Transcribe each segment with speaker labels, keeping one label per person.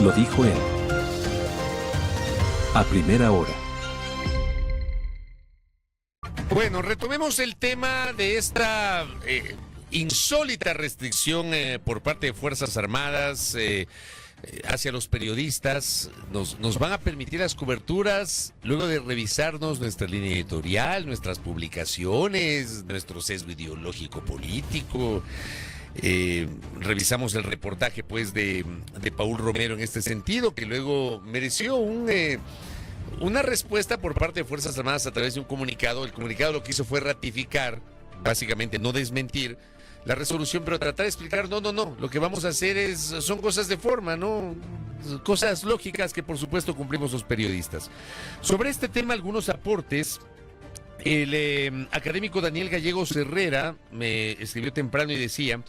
Speaker 1: Lo dijo él. A primera hora.
Speaker 2: Bueno, retomemos el tema de esta insólita restricción por parte de Fuerzas Armadas hacia los periodistas. Nos van a permitir las coberturas luego de revisarnos nuestra línea editorial, nuestras publicaciones, nuestro sesgo ideológico político. Revisamos el reportaje pues de Paul Romero en este sentido, que luego mereció una respuesta por parte de Fuerzas Armadas a través de un comunicado. El comunicado lo que hizo fue ratificar, básicamente no desmentir la resolución, pero tratar de explicar, no, lo que vamos a hacer son cosas de forma, ¿no? Cosas lógicas que por supuesto cumplimos los periodistas. Sobre este tema, algunos aportes. El académico Daniel Gallegos Herrera me escribió temprano y decía: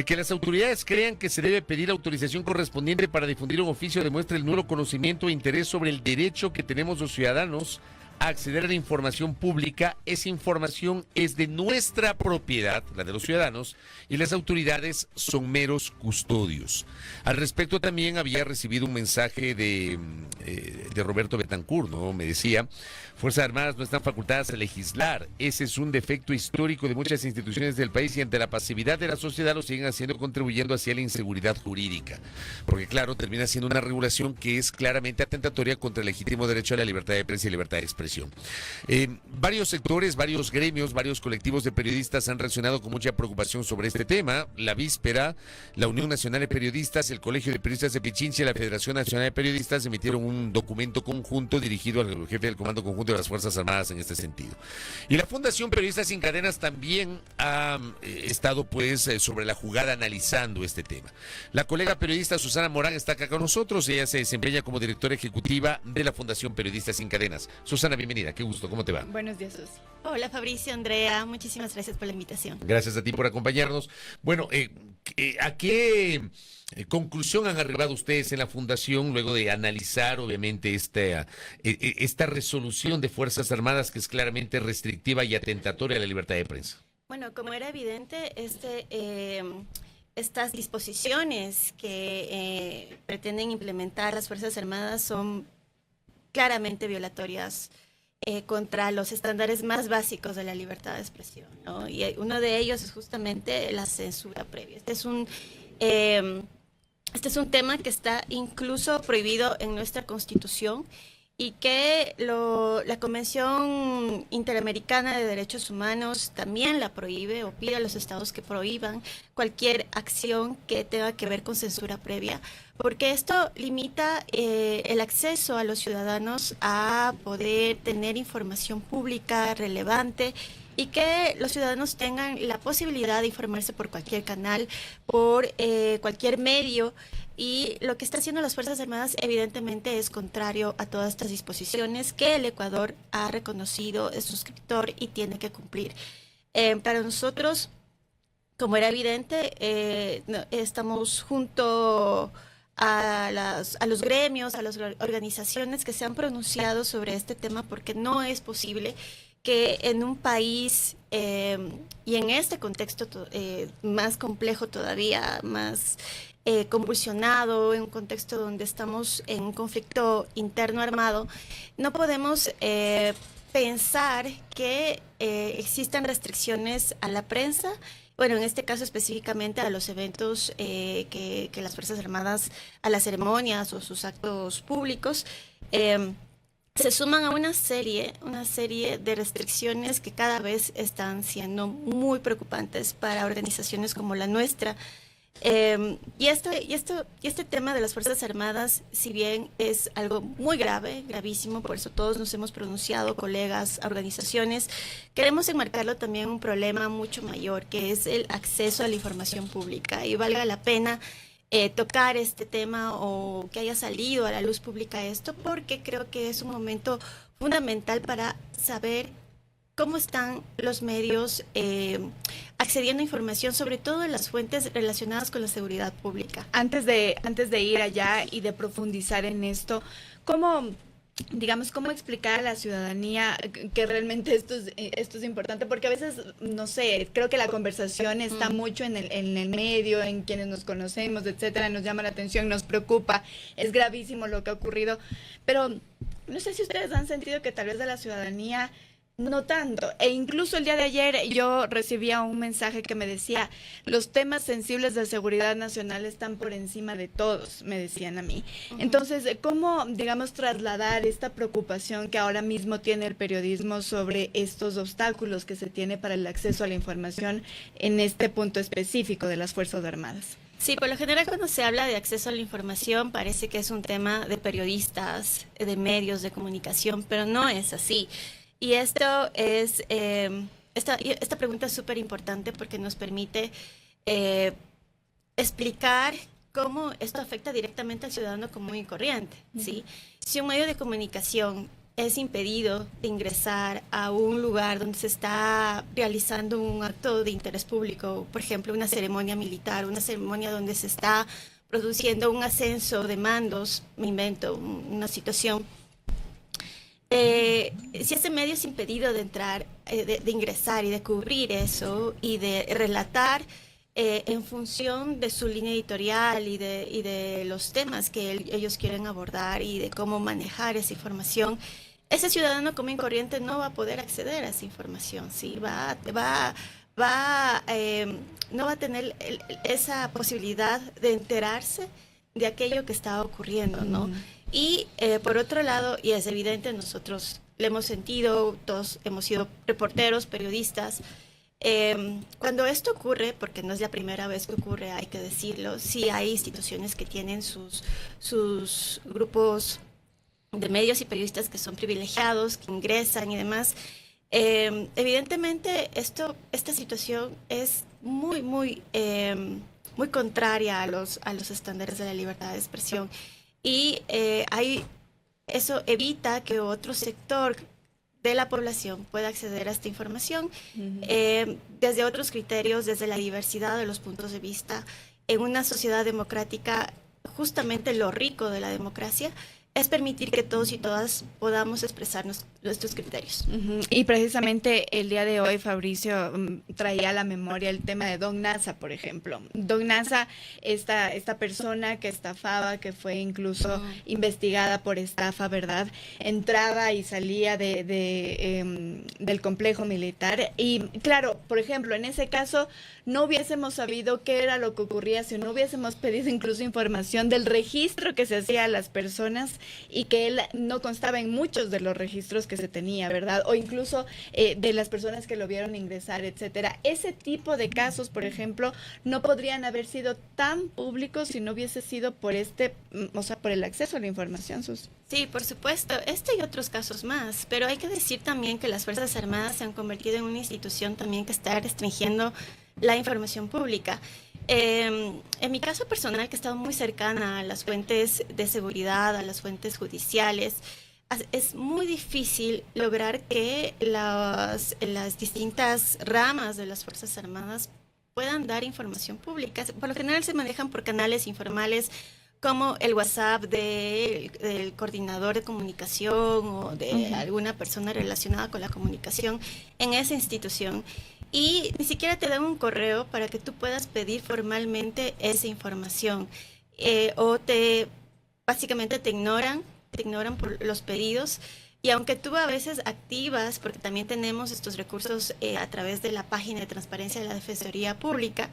Speaker 2: que las autoridades crean que se debe pedir autorización correspondiente para difundir un oficio demuestra el nulo conocimiento e interés sobre el derecho que tenemos los ciudadanos a acceder a la información pública. Esa información es de nuestra propiedad, la de los ciudadanos, y las autoridades son meros custodios. Al respecto también había recibido un mensaje de Roberto Betancourt, ¿no? Me decía: Fuerzas Armadas no están facultadas a legislar. Ese es un defecto histórico de muchas instituciones del país y ante la pasividad de la sociedad lo siguen haciendo, contribuyendo hacia la inseguridad jurídica. Porque claro, termina siendo una regulación que es claramente atentatoria contra el legítimo derecho a la libertad de prensa y libertad de expresión. Varios sectores, varios gremios, varios colectivos de periodistas han reaccionado con mucha preocupación sobre este tema. La víspera, la Unión Nacional de Periodistas, el Colegio de Periodistas de Pichincha y la Federación Nacional de Periodistas emitieron un documento conjunto dirigido al jefe del Comando Conjunto de las Fuerzas Armadas en este sentido. Y la Fundación Periodistas Sin Cadenas también ha estado pues sobre la jugada analizando este tema. La colega periodista Susana Morán está acá con nosotros. Ella se desempeña como directora ejecutiva de la Fundación Periodistas Sin Cadenas. Susana, bienvenida, qué gusto, ¿cómo te va?
Speaker 3: Buenos días, Susi. Hola, Fabricio, Andrea, muchísimas gracias por la invitación.
Speaker 2: Gracias a ti por acompañarnos. Bueno, ¿a qué conclusión han arribado ustedes en la Fundación luego de analizar, obviamente, esta resolución de Fuerzas Armadas que es claramente restrictiva y atentatoria a la libertad de prensa?
Speaker 3: Bueno, como era evidente, estas disposiciones que pretenden implementar las Fuerzas Armadas son claramente violatorias contra los estándares más básicos de la libertad de expresión, ¿no? Y uno de ellos es justamente la censura previa. Este es un tema que está incluso prohibido en nuestra Constitución y que la Convención Interamericana de Derechos Humanos también la prohíbe o pide a los estados que prohíban cualquier acción que tenga que ver con censura previa, porque esto limita el acceso a los ciudadanos a poder tener información pública relevante y que los ciudadanos tengan la posibilidad de informarse por cualquier canal, por cualquier medio. Y lo que está haciendo las Fuerzas Armadas evidentemente es contrario a todas estas disposiciones que el Ecuador ha reconocido, es suscriptor y tiene que cumplir. Para nosotros, como era evidente, estamos junto a los gremios, a las organizaciones que se han pronunciado sobre este tema, porque no es posible que en un país y en este contexto más complejo todavía, más convulsionado, en un contexto donde estamos en un conflicto interno armado, no podemos pensar que existan restricciones a la prensa. Bueno, en este caso específicamente a los eventos que las Fuerzas Armadas, a las ceremonias o sus actos públicos, se suman a una serie de restricciones que cada vez están siendo muy preocupantes para organizaciones como la nuestra. Y este tema de las Fuerzas Armadas, si bien es algo muy grave, gravísimo, por eso todos nos hemos pronunciado, colegas, organizaciones, queremos enmarcarlo también en un problema mucho mayor, que es el acceso a la información pública. Y valga la pena tocar este tema o que haya salido a la luz pública esto, porque creo que es un momento fundamental para saber cómo están los medios accediendo a información, sobre todo en las fuentes relacionadas con la seguridad pública.
Speaker 4: Antes de ir allá y de profundizar en esto, ¿cómo
Speaker 1: digamos, cómo explicar a la ciudadanía que realmente esto es importante, porque a veces, no sé, creo que la conversación está mucho en el medio, en quienes nos conocemos, etcétera, nos llama la atención, nos preocupa, es gravísimo lo que ha ocurrido, pero no sé si ustedes han sentido que tal vez de la ciudadanía no tanto, e incluso el día de ayer yo recibía un mensaje que me decía, los temas sensibles de seguridad nacional están por encima de todos, me decían a mí. Entonces, ¿cómo, digamos, trasladar esta preocupación que ahora mismo tiene el periodismo sobre estos obstáculos que se tiene para el acceso a la información en este punto específico de las Fuerzas Armadas?
Speaker 3: Sí, por lo general cuando se habla de acceso a la información parece que es un tema de periodistas, de medios de comunicación, pero no es así. Y esto es, esta pregunta es súper importante porque nos permite explicar cómo esto afecta directamente al ciudadano común y corriente, ¿sí? Si un medio de comunicación es impedido de ingresar a un lugar donde se está realizando un acto de interés público, por ejemplo, una ceremonia militar, una ceremonia donde se está produciendo un ascenso de mandos, me invento una situación, si ese medio es impedido de entrar, de ingresar y de cubrir eso y de relatar en función de su línea editorial y de los temas que ellos quieren abordar y de cómo manejar esa información, ese ciudadano común y corriente no va a poder acceder a esa información, ¿sí? No va a tener esa posibilidad de enterarse de aquello que está ocurriendo, ¿no? Y por otro lado, y es evidente, nosotros lo hemos sentido, todos hemos sido reporteros, periodistas, cuando esto ocurre, porque no es la primera vez que ocurre, hay que decirlo, sí hay instituciones que tienen sus grupos de medios y periodistas que son privilegiados, que ingresan y demás. Evidentemente, esta situación es muy contraria a los estándares de la libertad de expresión. Y eso evita que otro sector de la población pueda acceder a esta información desde otros criterios, desde la diversidad de los puntos de vista. En una sociedad democrática, justamente lo rico de la democracia es permitir que todos y todas podamos expresar nuestros criterios.
Speaker 1: Y precisamente el día de hoy, Fabricio, traía a la memoria el tema de Don Nasa, por ejemplo. Don Nasa, esta persona que estafaba, que fue incluso investigada por estafa, ¿verdad? Entraba y salía del complejo militar. Y claro, por ejemplo, en ese caso no hubiésemos sabido qué era lo que ocurría si no hubiésemos pedido incluso información del registro que se hacía a las personas y que él no constaba en muchos de los registros que se tenía, ¿verdad? O incluso de las personas que lo vieron ingresar, etcétera. Ese tipo de casos, por ejemplo, no podrían haber sido tan públicos si no hubiese sido por por el acceso a la información, Sus.
Speaker 3: Sí, por supuesto, y otros casos más, pero hay que decir también que las Fuerzas Armadas se han convertido en una institución también que está restringiendo la información pública. En mi caso personal, que he estado muy cercana a las fuentes de seguridad, a las fuentes judiciales, es muy difícil lograr que las distintas ramas de las Fuerzas Armadas puedan dar información pública. Por lo general se manejan por canales informales como el WhatsApp del coordinador de comunicación o de alguna persona relacionada con la comunicación en esa institución. Y ni siquiera te dan un correo para que tú puedas pedir formalmente esa información. Básicamente te ignoran por los pedidos. Y aunque tú a veces activas, porque también tenemos estos recursos a través de la página de transparencia de la Defensoría Pública,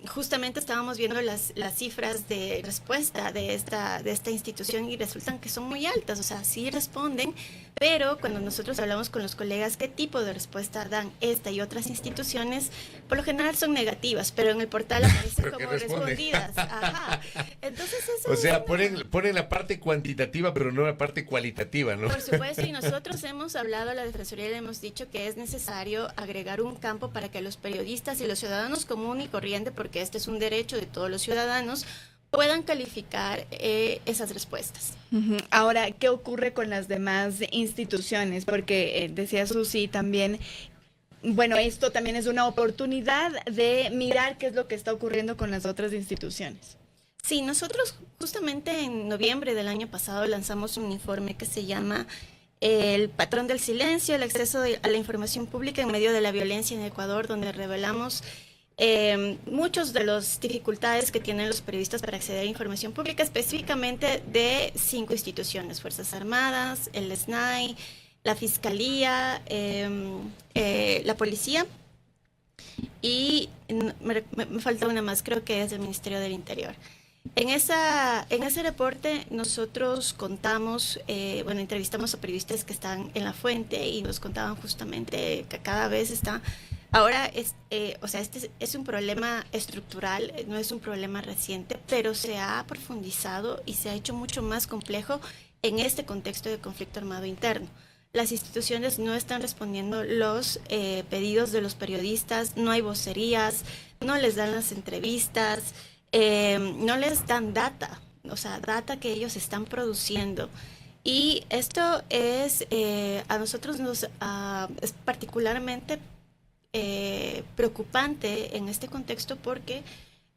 Speaker 3: justamente estábamos viendo las cifras de respuesta de esta institución y resultan que son muy altas, o sea, sí responden, pero cuando nosotros hablamos con los colegas qué tipo de respuesta dan esta y otras instituciones, por lo general son negativas, pero en el portal aparecen como respondidas. Ajá. Entonces eso,
Speaker 2: o sea, ponen la parte cuantitativa, pero no la parte cualitativa, ¿no?
Speaker 3: Por supuesto, y nosotros hemos hablado a la Defensoría y le hemos dicho que es necesario agregar un campo para que los periodistas y los ciudadanos comunes y corriente, porque este es un derecho de todos los ciudadanos, puedan calificar esas respuestas.
Speaker 1: Ahora, ¿qué ocurre con las demás instituciones? Porque decía Susi también, bueno, esto también es una oportunidad de mirar qué es lo que está ocurriendo con las otras instituciones.
Speaker 3: Sí, nosotros justamente en noviembre del año pasado lanzamos un informe que se llama El patrón del silencio, el acceso a la información pública en medio de la violencia en Ecuador, donde revelamos muchos de las dificultades que tienen los periodistas para acceder a información pública, específicamente de 5 instituciones: Fuerzas Armadas, el SNAI, la Fiscalía, la Policía, y me falta una más, creo que es el Ministerio del Interior. En ese reporte nosotros contamos, entrevistamos a periodistas que están en la fuente y nos contaban justamente que cada vez está, ahora este es un problema estructural, no es un problema reciente, pero se ha profundizado y se ha hecho mucho más complejo en este contexto de conflicto armado interno. Las instituciones no están respondiendo los pedidos de los periodistas, no hay vocerías, no les dan las entrevistas, no les dan data, data que ellos están produciendo. Y esto es, a nosotros es particularmente preocupante en este contexto, porque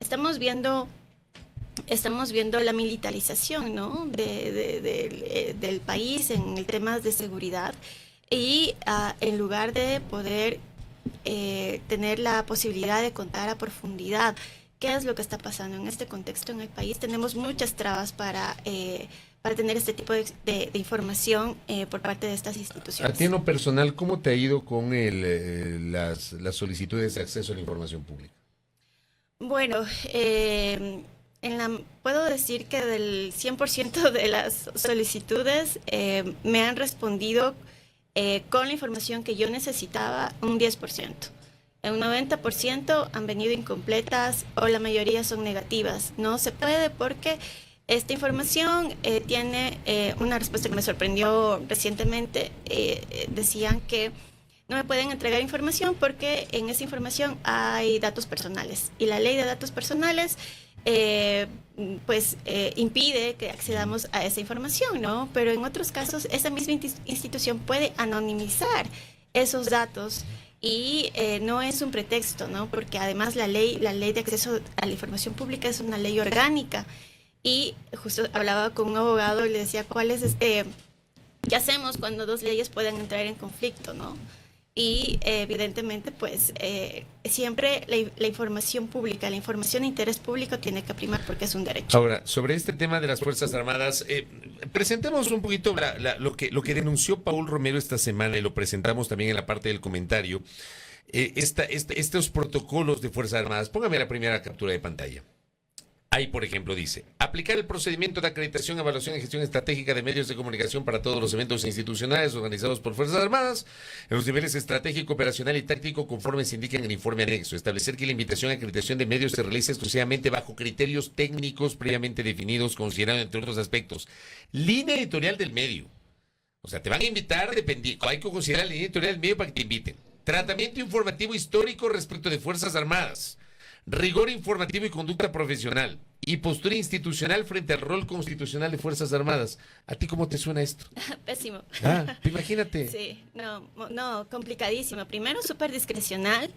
Speaker 3: estamos viendo la militarización, ¿no?, del país en el tema de seguridad, y en lugar de poder tener la posibilidad de contar a profundidad qué es lo que está pasando en este contexto en el país, tenemos muchas trabas para tener este tipo de información por parte de estas instituciones.
Speaker 2: A ti en lo personal, ¿cómo te ha ido con las solicitudes de acceso a la información pública?
Speaker 3: Bueno, puedo decir que del 100% de las solicitudes me han respondido con la información que yo necesitaba, un 10%. Un 90% han venido incompletas o la mayoría son negativas. No se puede porque esta información tiene una respuesta que me sorprendió recientemente. Decían que no me pueden entregar información porque en esa información hay datos personales, y la ley de datos personales impide que accedamos a esa información, ¿no? Pero en otros casos esa misma institución puede anonimizar esos datos, y no es un pretexto, ¿no? Porque además la ley de acceso a la información pública es una ley orgánica. Y justo hablaba con un abogado y le decía, ¿qué hacemos cuando 2 leyes pueden entrar en conflicto, ¿no? Y evidentemente, pues, siempre la información pública, la información de interés público tiene que primar porque es un derecho.
Speaker 2: Ahora, sobre este tema de las Fuerzas Armadas, presentemos un poquito lo que denunció Paul Romero esta semana, y lo presentamos también en la parte del comentario, estos protocolos de Fuerzas Armadas. Póngame la primera captura de pantalla. Ahí, por ejemplo, dice: aplicar el procedimiento de acreditación, evaluación y gestión estratégica de medios de comunicación para todos los eventos institucionales organizados por Fuerzas Armadas en los niveles estratégico, operacional y táctico, conforme se indica en el informe anexo. Establecer que la invitación a acreditación de medios se realice exclusivamente bajo criterios técnicos previamente definidos, considerando, entre otros aspectos, línea editorial del medio. O sea, te van a invitar, hay que considerar la línea editorial del medio para que te inviten. Tratamiento informativo histórico respecto de Fuerzas Armadas. Rigor informativo y conducta profesional, y postura institucional frente al rol constitucional de Fuerzas Armadas. ¿A ti cómo te suena esto?
Speaker 3: Pésimo.
Speaker 2: Imagínate.
Speaker 3: Sí, no, complicadísimo. Primero, súper discrecional.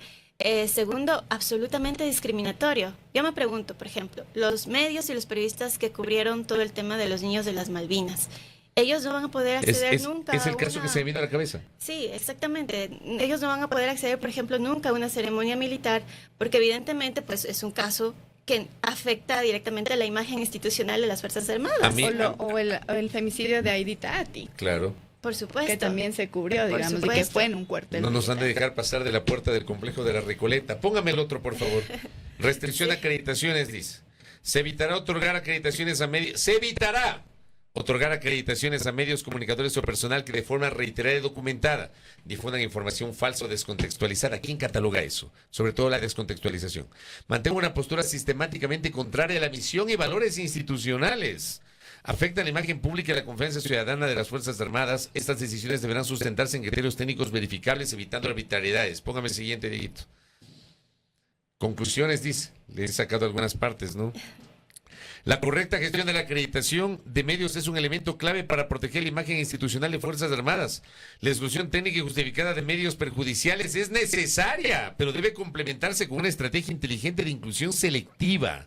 Speaker 3: Segundo, absolutamente discriminatorio. Yo me pregunto, por ejemplo, los medios y los periodistas que cubrieron todo el tema de los niños de las Malvinas, ellos no van a poder acceder nunca.
Speaker 2: Es el caso que se me vino a la cabeza.
Speaker 3: Sí, exactamente. Ellos no van a poder acceder, por ejemplo, nunca a una ceremonia militar, porque evidentemente pues es un caso que afecta directamente a la imagen institucional de las Fuerzas Armadas.
Speaker 1: O el femicidio de Aidita Ati.
Speaker 2: Claro.
Speaker 3: Por supuesto.
Speaker 1: Que también se cubrió, digamos, y que fue en un cuartel.
Speaker 2: No nos han de dejar pasar de la puerta del complejo de la Recoleta. Póngame el otro, por favor. Restricción a acreditaciones, dice. Se evitará otorgar acreditaciones a medios. ¡Se evitará! Otorgar acreditaciones a medios, comunicadores o personal que de forma reiterada y documentada difundan información falsa o descontextualizada. ¿Quién cataloga eso? Sobre todo la descontextualización. Mantenga una postura sistemáticamente contraria a la misión y valores institucionales. Afecta la imagen pública y la confianza ciudadana de las Fuerzas Armadas. Estas decisiones deberán sustentarse en criterios técnicos verificables, evitando arbitrariedades. Póngame el siguiente, Dieguito. Conclusiones, dice. Le he sacado algunas partes, ¿no? La correcta gestión de la acreditación de medios es un elemento clave para proteger la imagen institucional de Fuerzas Armadas. La exclusión técnica y justificada de medios perjudiciales es necesaria, pero debe complementarse con una estrategia inteligente de inclusión selectiva.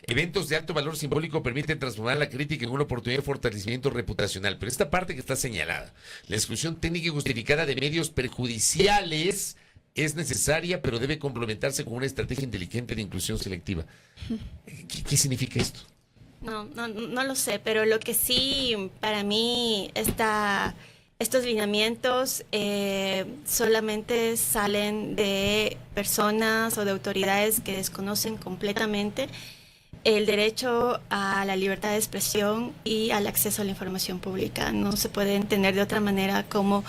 Speaker 2: Eventos de alto valor simbólico permiten transformar la crítica en una oportunidad de fortalecimiento reputacional. Pero esta parte que está señalada, la exclusión técnica y justificada de medios perjudiciales es necesaria, pero debe complementarse con una estrategia inteligente de inclusión selectiva. ¿Qué significa esto?
Speaker 3: No lo sé, pero lo que sí para mí estos lineamientos solamente salen de personas o de autoridades que desconocen completamente el derecho a la libertad de expresión y al acceso a la información pública. No se puede entender de otra manera cómo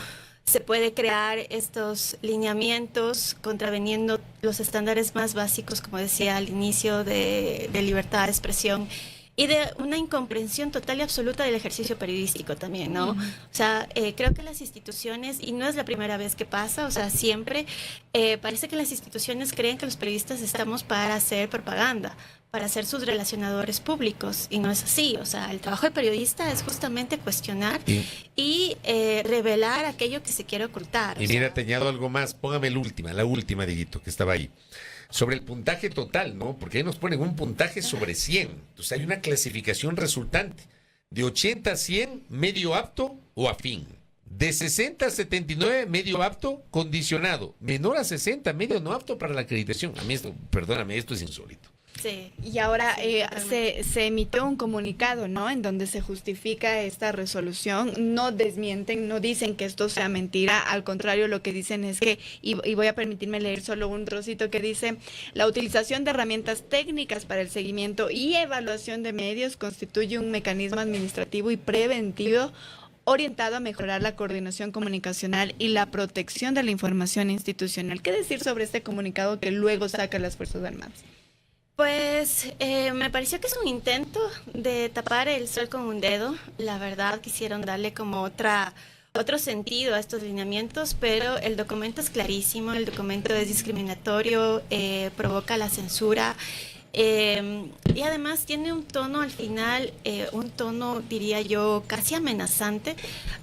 Speaker 3: se puede crear estos lineamientos contraveniendo los estándares más básicos, como decía al inicio, de libertad de expresión y de una incomprensión total y absoluta del ejercicio periodístico también, ¿no? O sea, creo que las instituciones, y no es la primera vez que pasa, o sea, siempre parece que las instituciones creen que los periodistas estamos para hacer propaganda, para ser sus relacionadores públicos, y no es así. O sea, el trabajo del periodista es justamente cuestionar y revelar aquello que se quiere ocultar.
Speaker 2: Y mira, te añado algo más, póngame la última, Dieguito, que estaba ahí. Sobre el puntaje total, ¿no? Porque ahí nos ponen un puntaje sobre 100. Entonces hay una clasificación resultante. De 80 a 100, medio apto o afín. De 60 a 79, medio apto, condicionado. Menor a 60, medio no apto para la acreditación. A mí esto, perdóname, esto es insólito.
Speaker 3: Sí.
Speaker 1: Y ahora
Speaker 3: Sí,
Speaker 1: se emitió un comunicado, ¿no? En donde se justifica esta resolución. No desmienten, no dicen que esto sea mentira. Al contrario, lo que dicen es que, y voy a permitirme leer solo un trocito que dice: la utilización de herramientas técnicas para el seguimiento y evaluación de medios constituye un mecanismo administrativo y preventivo orientado a mejorar la coordinación comunicacional y la protección de la información institucional. ¿Qué decir sobre este comunicado que luego sacan las Fuerzas Armadas?
Speaker 3: Pues me pareció que es un intento de tapar el sol con un dedo. La verdad, quisieron darle como otro sentido a estos lineamientos, pero el documento es clarísimo, el documento es discriminatorio, provoca la censura. Y además tiene un tono al final, un tono, diría yo, casi amenazante,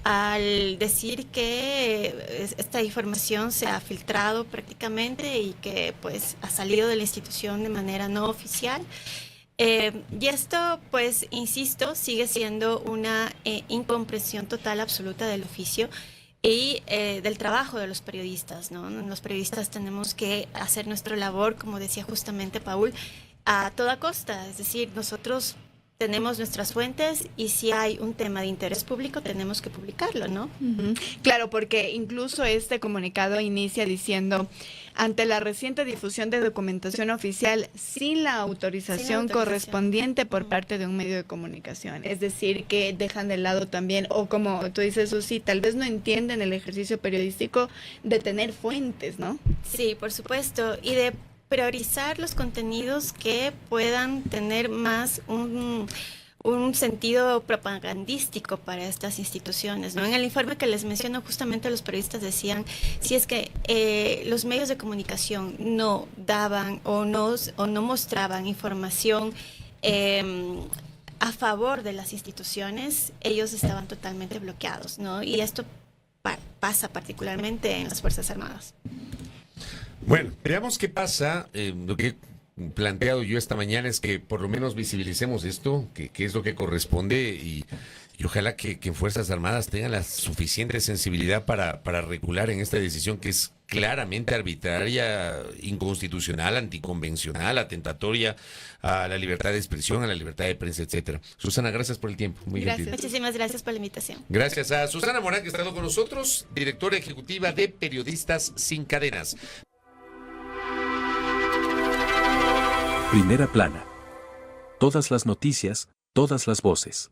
Speaker 3: al decir que esta información se ha filtrado prácticamente y que pues ha salido de la institución de manera no oficial. Y esto, pues, insisto, sigue siendo una incomprensión total, absoluta del oficio y del trabajo de los periodistas, ¿no? Los periodistas tenemos que hacer nuestra labor, como decía justamente Paul, a toda costa. Es decir, nosotros tenemos nuestras fuentes y si hay un tema de interés público tenemos que publicarlo, ¿no?
Speaker 1: Claro, porque incluso este comunicado inicia diciendo: ante la reciente difusión de documentación oficial sin la autorización correspondiente por parte de un medio de comunicación. Es decir, que dejan de lado también, o como tú dices, Susi, tal vez no entienden el ejercicio periodístico de tener fuentes, ¿no?
Speaker 3: Sí, por supuesto, y de priorizar los contenidos que puedan tener más un sentido propagandístico para estas instituciones, ¿no? En el informe que les menciono, justamente los periodistas decían, si es que los medios de comunicación no daban o no mostraban información a favor de las instituciones, ellos estaban totalmente bloqueados, ¿no? Y esto pasa particularmente en las Fuerzas Armadas.
Speaker 2: Bueno, veamos qué pasa. Lo que he planteado yo esta mañana es que por lo menos visibilicemos esto, que es lo que corresponde, y ojalá que en Fuerzas Armadas tengan la suficiente sensibilidad para regular en esta decisión que es claramente arbitraria, inconstitucional, anticonvencional, atentatoria a la libertad de expresión, a la libertad de prensa, etcétera. Susana, gracias por el tiempo. Muy gentil.
Speaker 3: Muchísimas gracias por la invitación.
Speaker 2: Gracias a Susana Morán, que ha estado con nosotros, directora ejecutiva de Periodistas Sin Cadenas.
Speaker 4: Primera plana. Todas las noticias, todas las voces.